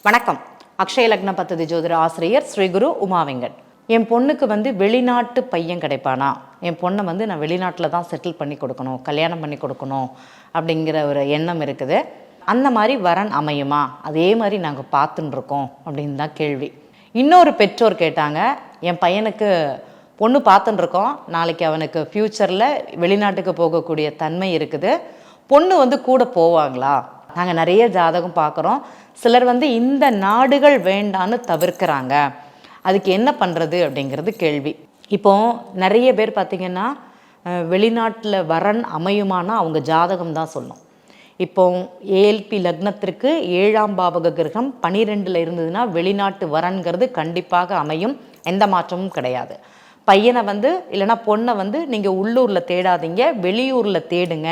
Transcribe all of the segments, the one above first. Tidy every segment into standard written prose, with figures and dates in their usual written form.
வணக்கம். அக்ஷய லக்ன பத்ததி ஜோதிட ஆசிரியர் ஸ்ரீ குரு உமாவெங்கட். என் பொண்ணுக்கு வெளிநாட்டு பையன் கிடைப்பானா, என் பொண்ணை நான் வெளிநாட்டில் தான் செட்டில் பண்ணி கொடுக்கணும், கல்யாணம் பண்ணி கொடுக்கணும் அப்படிங்கிற ஒரு எண்ணம் இருக்குது. அந்த மாதிரி வரன் அமையுமா, அதே மாதிரி நாங்கள் பார்த்துன்னு இருக்கோம் அப்படின்னு தான் கேள்வி. இன்னொரு பெற்றோர் கேட்டாங்க, என் பையனுக்கு பொண்ணு பார்த்துன்னு இருக்கோம், நாளைக்கு அவனுக்கு ஃப்யூச்சரில் வெளிநாட்டுக்கு போகக்கூடிய தன்மை இருக்குது, பொண்ணு கூட போவாங்களா? நாங்கள் நிறைய ஜாதகம் பார்க்குறோம். சிலர் இந்த நாடுகள் வேண்டான்னு தவிர்க்கிறாங்க, அதுக்கு என்ன பண்ணுறது அப்படிங்கிறது கேள்வி. இப்போது நிறைய பேர் பார்த்திங்கன்னா வெளிநாட்டில் வரன் அமையுமானா அவங்க ஜாதகம் தான் சொல்லும். இப்போ ஏஎல்பி லக்னத்திற்கு 7ஆம் பாவக கிரகம் 12ல் இருந்ததுன்னா வெளிநாட்டு வரன்கிறது கண்டிப்பாக அமையும், எந்த மாற்றமும் கிடையாது. பையனை இல்லைன்னா பொண்ணை நீங்கள் உள்ளூரில் தேடாதீங்க, வெளியூரில் தேடுங்க,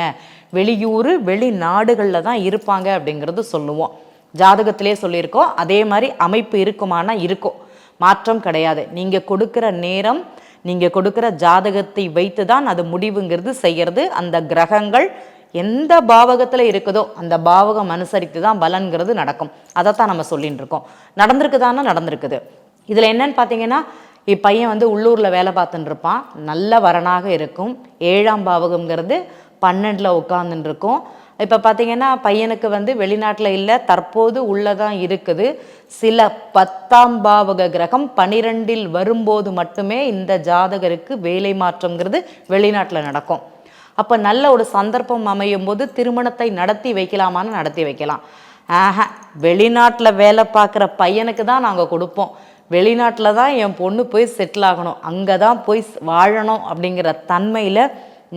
வெளியூர் வெளிநாடுகளில் தான் இருப்பாங்க அப்படிங்கிறது சொல்லுவோம். ஜாதகத்திலே சொல்லியிருக்கோம். அதே மாதிரி அமைப்பு இருக்குமானா இருக்கும், மாற்றம் கிடையாது. நீங்கள் கொடுக்குற நேரம், நீங்கள் கொடுக்குற ஜாதகத்தை வைத்து தான் அது முடிவுங்கிறது செய்கிறது. அந்த கிரகங்கள் எந்த பாவகத்தில் இருக்குதோ அந்த பாவகம் அனுசரித்து தான் பலன்கிறது நடக்கும். அதைத்தான் நம்ம சொல்லின்னு இருக்கோம். நடந்திருக்குதானா நடந்திருக்குது. இதில் என்னன்னு பார்த்தீங்கன்னா, இப்பையன் உள்ளூரில் வேலை பார்த்துட்டு இருப்பான், நல்ல வரனாக இருக்கும். 7ஆம் பாவகம்ங்கிறது 12ல் உட்காந்துட்டு இருக்கும். இப்போ பார்த்தீங்கன்னா பையனுக்கு வெளிநாட்டில் இல்லை, தற்போது உள்ளதான் இருக்குது. சில 10ஆம் பாவக கிரகம் 12ல் வரும்போது மட்டுமே இந்த ஜாதகருக்கு வேலை மாற்றம்ங்கிறது வெளிநாட்டில் நடக்கும். அப்போ நல்ல ஒரு சந்தர்ப்பம் அமையும் போது திருமணத்தை நடத்தி வைக்கலாமான்னு நடத்தி வைக்கலாம். வெளிநாட்டில் வேலை பார்க்குற பையனுக்கு தான் நாங்கள் கொடுப்போம், வெளிநாட்டில் தான் என் பொண்ணு போய் செட்டில் ஆகணும், அங்கே தான் போய் வாழணும் அப்படிங்கிற தன்மையில்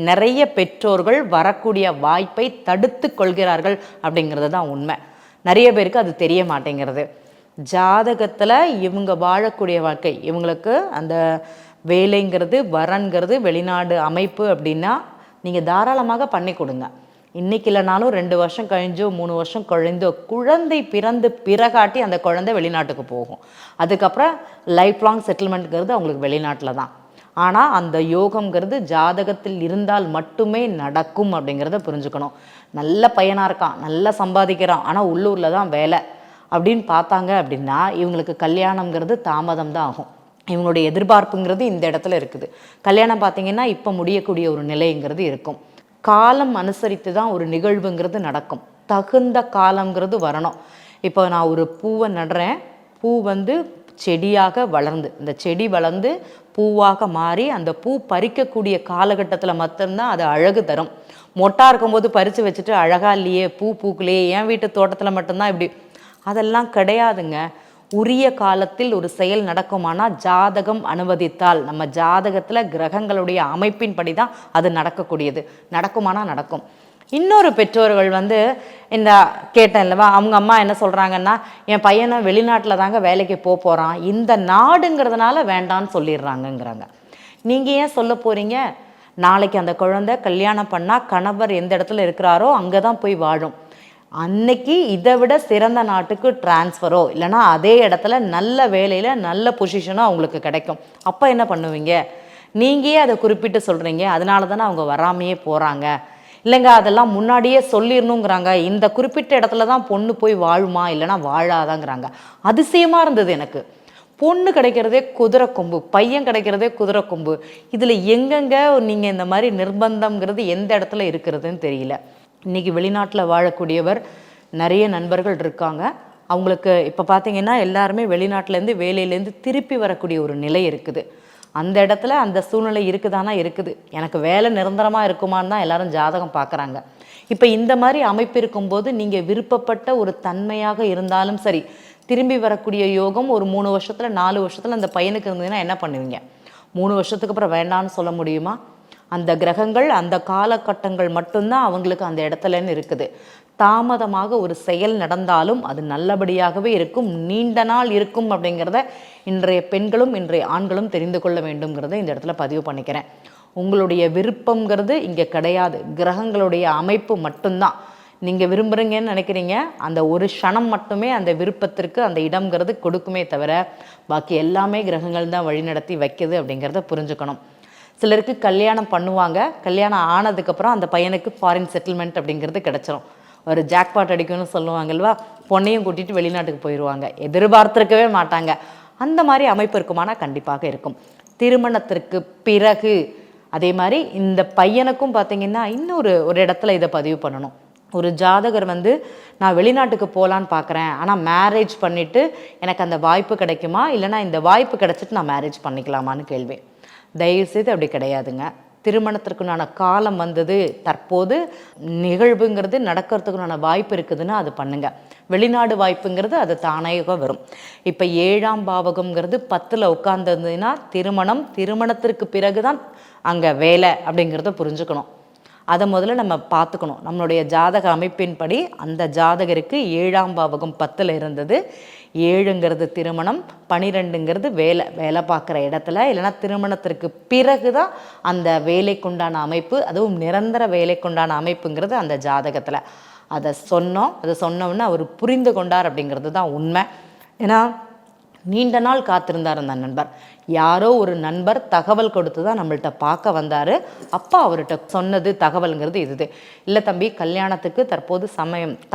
நிறைய பெற்றோர்கள் வரக்கூடிய வாய்ப்பை தடுத்து கொள்கிறார்கள் அப்படிங்கிறது தான் உண்மை. நிறைய பேருக்கு அது தெரிய மாட்டேங்கிறது. ஜாதகத்தில் இவங்க வாழக்கூடிய வாழ்க்கை, இவங்களுக்கு அந்த வேலைங்கிறது வரன்கிறது வெளிநாடு அமைப்பு அப்படின்னா நீங்கள் தாராளமாக பண்ணி கொடுங்க. இன்றைக்கி இல்லைனாலும் 2 வருஷம் கழிஞ்சோ 3 வருஷம் கழிந்தோ குழந்தை பிறந்து பிறகாட்டி அந்த குழந்தை வெளிநாட்டுக்கு போகும். அதுக்கப்புறம் லைஃப் லாங் செட்டில்மெண்ட்ங்கிறது அவங்களுக்கு வெளிநாட்டில் தான். ஆனால் அந்த யோகம்ங்கிறது ஜாதகத்தில் இருந்தால் மட்டுமே நடக்கும் அப்படிங்கிறத புரிஞ்சுக்கணும். நல்ல பையனாக இருக்கான், நல்லா சம்பாதிக்கிறான், ஆனால் உள்ளூரில் தான் வேலை அப்படின்னு பார்த்தாங்க அப்படின்னா இவங்களுக்கு கல்யாணம்ங்கிறது தாமதம் தான் ஆகும். இவங்களுடைய எதிர்பார்ப்புங்கிறது இந்த இடத்துல இருக்குது. கல்யாணம் பார்த்திங்கன்னா இப்போ முடியக்கூடிய ஒரு நிலைங்கிறது இருக்கும். காலம் அனுசரித்து தான் ஒரு நிகழ்வுங்கிறது நடக்கும். தகுந்த காலங்கிறது வரணும். இப்போ நான் ஒரு பூவை நடுறேன், பூ செடியாக வளர்ந்து, இந்த செடி வளர்ந்து பூவாக மாறி அந்த பூ பறிக்கக்கூடிய காலகட்டத்தில் மட்டும்தான் அது அழகு தரும். மொட்டாக இருக்கும்போது பறித்து வச்சுட்டு அழகாக இல்லையே, பூ பூக்கலையே, என் வீட்டு தோட்டத்தில் மட்டும்தான் இப்படி, அதெல்லாம் கிடையாதுங்க. உரிய காலத்தில் ஒரு செயல் நடக்குமானால் ஜாதகம் அனுமதித்தால், நம்ம ஜாதகத்தில் கிரகங்களுடைய அமைப்பின்படி தான் அது நடக்கக்கூடியது. நடக்குமானா நடக்கும். இன்னொரு பெற்றோர்கள் இந்த கேட்டேன் இல்லவா, அவங்க அம்மா என்ன சொல்கிறாங்கன்னா, என் பையனை வெளிநாட்டில் தாங்க வேலைக்கு போகிறான், இந்த நாடுங்கிறதுனால வேண்டான்னு சொல்லிடுறாங்கங்கிறாங்க. நீங்கள் ஏன் சொல்ல போகிறீங்க? நாளைக்கு அந்த குழந்தை கல்யாணம் பண்ணால் கணவர் எந்த இடத்துல இருக்கிறாரோ அங்கே தான் போய் வாழும். அன்னைக்கு இதை விட சிறந்த நாட்டுக்கு டிரான்ஸ்ஃபரோ இல்லைனா அதே இடத்துல நல்ல வேலையில் நல்ல பொசிஷனோ அவங்களுக்கு கிடைக்கும். அப்போ என்ன பண்ணுவீங்க? நீங்களே அதை குறிப்பிட்டு சொல்கிறீங்க, அதனால தானே அவங்க வராமையே போகிறாங்க. இல்லைங்க, அதெல்லாம் முன்னாடியே சொல்லிடணுங்கிறாங்க, இந்த குறிப்பிட்ட இடத்துல தான் பொண்ணு போய் வாழுமா இல்லைனா வாழாதாங்கிறாங்க. அதிசயமாக இருந்தது எனக்கு. பொண்ணு கிடைக்கிறதே குதிரை கொம்பு, பையன் கிடைக்கிறதே குதிரை கொம்பு. இதில் எங்கெங்க நீங்கள் இந்த மாதிரி நிர்பந்தம்ங்கிறது எந்த இடத்துல இருக்கிறதுன்னு தெரியல. இன்றைக்கி வெளிநாட்டில் வாழக்கூடியவர் நிறைய நண்பர்கள் இருக்காங்க. அவங்களுக்கு இப்போ பார்த்திங்கன்னா எல்லாருமே வெளிநாட்டிலேருந்து வேலையிலேருந்து திருப்பி வரக்கூடிய ஒரு நிலை இருக்குது. அந்த இடத்துல அந்த சூழ்நிலை இருக்குதானா இருக்குது. எனக்கு வேலை நிரந்தரமாக இருக்குமான்னு தான் எல்லாரும் ஜாதகம் பார்க்குறாங்க. இப்போ இந்த மாதிரி அமைப்பு இருக்கும்போது நீங்கள் விருப்பப்பட்ட ஒரு தன்மையாக இருந்தாலும் சரி, திரும்பி வரக்கூடிய யோகம் ஒரு 3 வருஷத்தில் 4 வருஷத்தில் அந்த பையனுக்கு இருந்ததுன்னா என்ன பண்ணுவீங்க? 3 வருஷத்துக்கு அப்புறம் வேண்டான்னு சொல்ல முடியுமா? அந்த கிரகங்கள் அந்த காலகட்டங்கள் மட்டும்தான் அவங்களுக்கு அந்த இடத்துலன்னு இருக்குது. தாமதமாக ஒரு செயல் நடந்தாலும் அது நல்லபடியாகவே இருக்கும், நீண்ட நாள் இருக்கும் அப்படிங்கிறத இன்றைய பெண்களும் இன்றைய ஆண்களும் தெரிந்து கொள்ள வேண்டும்ங்கிறத இந்த இடத்துல பதிவு பண்ணிக்கிறேன். உங்களுடைய விருப்பங்கிறது இங்கே கிடையாது, கிரகங்களுடைய அமைப்பு மட்டும்தான். நீங்கள் விரும்புகிறீங்கன்னு நினைக்கிறீங்க, அந்த ஒரு க்ஷணம் மட்டுமே அந்த விருப்பத்திற்கு அந்த இடம்ங்கிறது கொடுக்குமே தவிர பாக்கி எல்லாமே கிரகங்கள் தான் வழிநடத்தி வைக்குது அப்படிங்கிறத புரிஞ்சுக்கணும். சிலருக்கு கல்யாணம் பண்ணுவாங்க, கல்யாணம் ஆனதுக்கப்புறம் அந்த பையனுக்கு ஃபாரின் செட்டில்மெண்ட் அப்படிங்கிறது கிடச்சிரும். ஒரு ஜாக்பாட் அடிக்கணும்னு சொல்லுவாங்கல்வா, பொண்ணையும் கூட்டிகிட்டு வெளிநாட்டுக்கு போயிடுவாங்க, எதிர்பார்த்துருக்கவே மாட்டாங்க. அந்த மாதிரி அமைப்பு இருக்குமானா கண்டிப்பாக இருக்கும். திருமணத்திற்கு பிறகு அதே மாதிரி இந்த பையனுக்கும் பார்த்திங்கன்னா ஒரு இடத்துல இதை பதிவு பண்ணணும். ஒரு ஜாதகர் வந்து நான் வெளிநாட்டுக்கு போகலான்னு பார்க்குறேன், ஆனால் மேரேஜ் பண்ணிவிட்டு எனக்கு அந்த வாய்ப்பு கிடைக்குமா, இல்லைனா இந்த வாய்ப்பு கிடைச்சிட்டு நான் மேரேஜ் பண்ணிக்கலாமான்னு கேள்வி. தயவுசெய்து அப்படி கிடையாதுங்க. திருமணத்திற்குண்டான காலம் வந்தது, தற்போது நிகழ்வுங்கிறது நடக்கிறதுக்குண்டான வாய்ப்பு இருக்குதுன்னு அது பண்ணுங்கள். வெளிநாடு வாய்ப்புங்கிறது அது தானாக வரும். இப்போ 7ஆம் பாவகம்ங்கிறது 10ல் உட்கார்ந்துருந்ததுன்னா திருமணத்திற்கு பிறகு தான் அங்கே வேலை அப்படிங்கிறத புரிஞ்சுக்கணும். அதை முதல்ல நம்ம பார்த்துக்கணும். நம்மளுடைய ஜாதக அமைப்பின்படி அந்த ஜாதகருக்கு 7ஆம் பாவகம் 10ல் இருந்தது. 7ங்கிறது திருமணம், 12ங்கிறது வேலை பார்க்குற இடத்துல, இல்லைனா திருமணத்திற்கு பிறகு தான் அந்த வேலைக்குண்டான அமைப்பு, அதுவும் நிரந்தர வேலைக்குண்டான அமைப்புங்கிறது அந்த ஜாதகத்தில். அதை சொன்னோன்னு அவர் புரிந்து கொண்டார் அப்படிங்கிறது தான் உண்மை. ஏன்னா நீண்ட நாள் காத்திருந்தார் அந்த நண்பர். யாரோ ஒரு நண்பர் தகவல் கொடுத்து தான் நம்மள்கிட்ட பார்க்க வந்தார். அப்போ அவர்கிட்ட சொன்னது தகவலுங்கிறது இது. இல்லை தம்பி, கல்யாணத்துக்கு தற்போது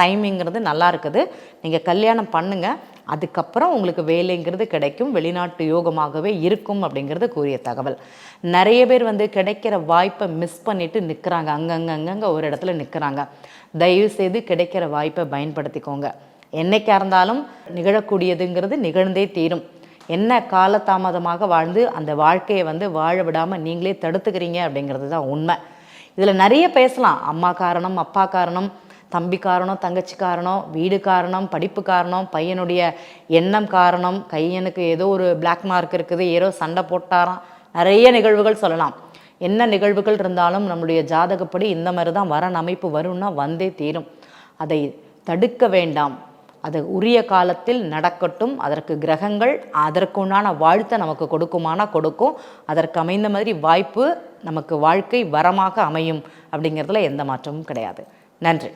டைமிங்கிறது நல்லா இருக்குது, நீங்கள் கல்யாணம் பண்ணுங்கள், அதுக்கப்புறம் உங்களுக்கு வேலைங்கிறது கிடைக்கும், வெளிநாட்டு யோகமாகவே இருக்கும் அப்படிங்கிறது கூறிய தகவல். நிறைய பேர் வந்து கிடைக்கிற வாய்ப்பை மிஸ் பண்ணிவிட்டு நிற்கிறாங்க, அங்கங்கே ஒரு இடத்துல நிற்கிறாங்க. தயவுசெய்து கிடைக்கிற வாய்ப்பை பயன்படுத்திக்கோங்க. என்னைக்காக இருந்தாலும் நிகழக்கூடியதுங்கிறது நிகழ்ந்தே தீரும். என்ன காலதாமதமாக வாழ்ந்து அந்த வாழ்க்கையை வந்து வாழ விடாமல் நீங்களே தடுத்துக்கிறீங்க அப்படிங்கிறது தான் உண்மை. இதில் நிறைய பேசலாம். அம்மா காரணம், அப்பா காரணம், தம்பி காரணம், தங்கச்சி காரணம், வீடு காரணம், படிப்பு காரணம், பையனுடைய எண்ணம் காரணம், கையனுக்கு ஏதோ ஒரு பிளாக் மார்க் இருக்குது, ஏதோ சண்டை போட்டாராம், நிறைய நிகழ்வுகள் சொல்லலாம். என்ன நிகழ்வுகள் இருந்தாலும் நம்முடைய ஜாதகப்படி இந்த மாதிரி தான் வரன் அமைப்பு வரும்னா வந்தே தீரும். அதை தடுக்க வேண்டாம். அது உரிய காலத்தில் நடக்கட்டும். அதற்கு கிரகங்கள் அதற்குண்டான வாழ்த்தை நமக்கு கொடுக்குமானா கொடுக்கும். அதற்கு அமைந்த மாதிரி வாய்ப்பு நமக்கு வாழ்க்கை வரமாக அமையும் அப்படிங்கிறதுல எந்த மாற்றமும் கிடையாது. நன்றி.